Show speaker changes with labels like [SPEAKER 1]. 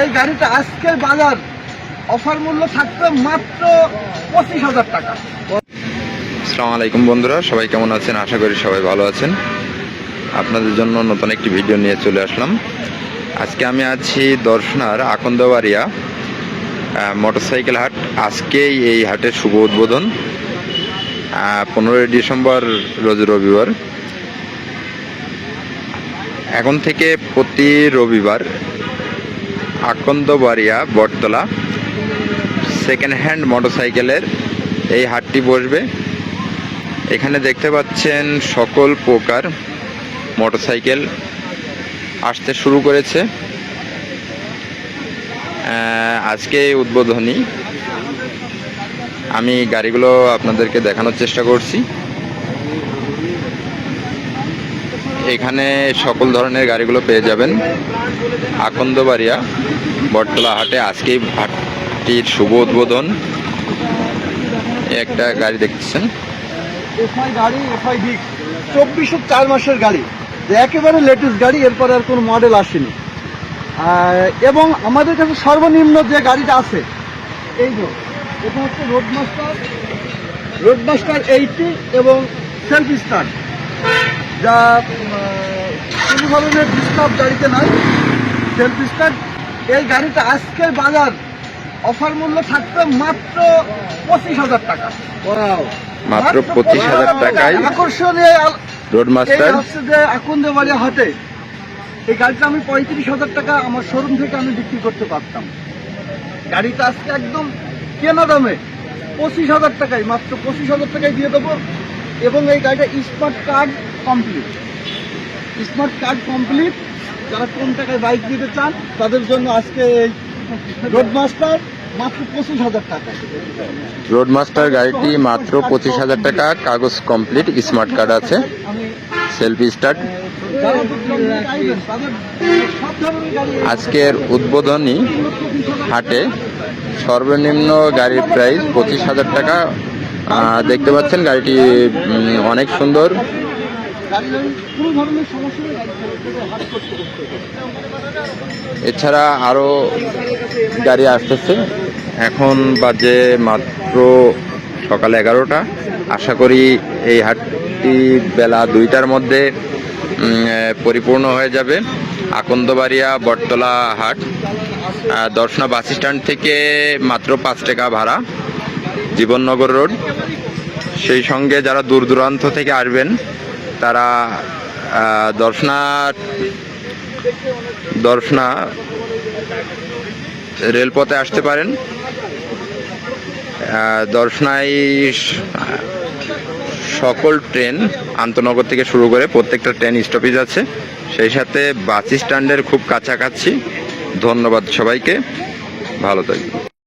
[SPEAKER 1] এই গাড়িটা আজকের বাজার অফার মূল্য থাকবে মাত্র 25,000 টাকা।
[SPEAKER 2] আসসালামু আলাইকুম বন্ধুরা, সবাই কেমন আছেন? আশা করি সবাই ভালো আছেন। আপনাদের জন্য নতুন একটি ভিডিও নিয়ে চলে আসলাম। আজকে আমি আছি দর্শনার আকন্দবাড়িয়া মোটরসাইকেল হাট। আজকেই এই হাটের শুভ উদ্বোধন, 15 ডিসেম্বর রোজ রবিবার। এখন থেকে প্রতি রবিবার আকন্দবাড়িয়া বটতলা সেকেন্ড হ্যান্ড মোটরসাইকেলের এই হাটটি বসবে। এখানে দেখতে পাচ্ছেন সকল প্রকার মোটরসাইকেল আসতে শুরু করেছে। আজকে উদ্বোধনী, আমি গাড়িগুলো আপনাদেরকে দেখানোর চেষ্টা করছি। এখানে সকল ধরনের গাড়িগুলো পেয়ে যাবেন আকন্দবাড়িয়া বটতলা হাটে। আজকেই হাটটির শুভ উদ্বোধন। একটা গাড়ি দেখতেছেন,
[SPEAKER 1] এফআই গাড়ি, এফআই ডিক 2404 মাসের গাড়ি, একেবারে লেটেস্ট গাড়ি, এরপরে আর কোনো মডেল আসেনি। এবং আমাদের কাছে সর্বনিম্ন যে গাড়িটা আছে এই যে এটা হচ্ছে রোডমাস্টার 80 এবং সেলফ স্টার্ট, যা কোনো ধরনের ডিস্টার্ব গাড়িতে নাই, সেলফ স্টার্ট। এই গাড়িটা আজকের বাজার অফার মূল্য থাকবে মাত্র 25,000 টাকা।
[SPEAKER 2] মাত্র 25,000 টাকায়
[SPEAKER 1] আকর্ষণীয়
[SPEAKER 2] রোডমাস্টার
[SPEAKER 1] হচ্ছে যে আকন্দবাড়িয়া হাটে এই গাড়িটা আমি 35,000 টাকা আমার শোরুম থেকে আমি বিক্রি করতে পারতাম। গাড়িটা আজকে একদম কেনা দামে 25,000 টাকায়, মাত্র 25,000 টাকায় দিয়ে দেবো। এবং এই গাড়িটা স্মার্ট কার্ড কমপ্লিট। যারা কম টাকায় বাইক নিতে চান তাদের জন্য আজকে এই রোডমাস্টার মাত্র 25,000 টাকা।
[SPEAKER 2] রোডমাস্টার গাড়িটি মাত্র 25,000 টাকা, কাগজ কমপ্লিট, স্মার্ট কার্ড আছে, সেলফ স্টার্ট। আজকের উদ্বোধনী হাটে সর্বনিম্ন গাড়ির প্রাইস 25,000 টাকা। দেখতে পাচ্ছেন গাড়িটি অনেক সুন্দর। এছাড়া আরো গাড়ি আসতেছে। এখন বাজে মাত্র সকাল 11টা। আশা করি এই হাটটি বেলা 2টার মধ্যে পরিপূর্ণ হয়ে যাবে। আকন্দবাড়িয়া বটতলা হাট, দর্শনা বাস স্ট্যান্ড থেকে মাত্র 5 টাকা ভাড়া, জীবননগর রোড। সেই সঙ্গে যারা দূর দূরান্ত থেকে আসবেন তারা দর্শনা রেলপথে আসতে পারেন। দর্শনায় সকল ট্রেন আন্তনগর থেকে শুরু করে প্রত্যেকটা ট্রেন স্টপেজ আছে, সেই সাথে বাস স্ট্যান্ডের খুব কাছাকাছি। ধন্যবাদ সবাইকে, ভালো থাকবেন।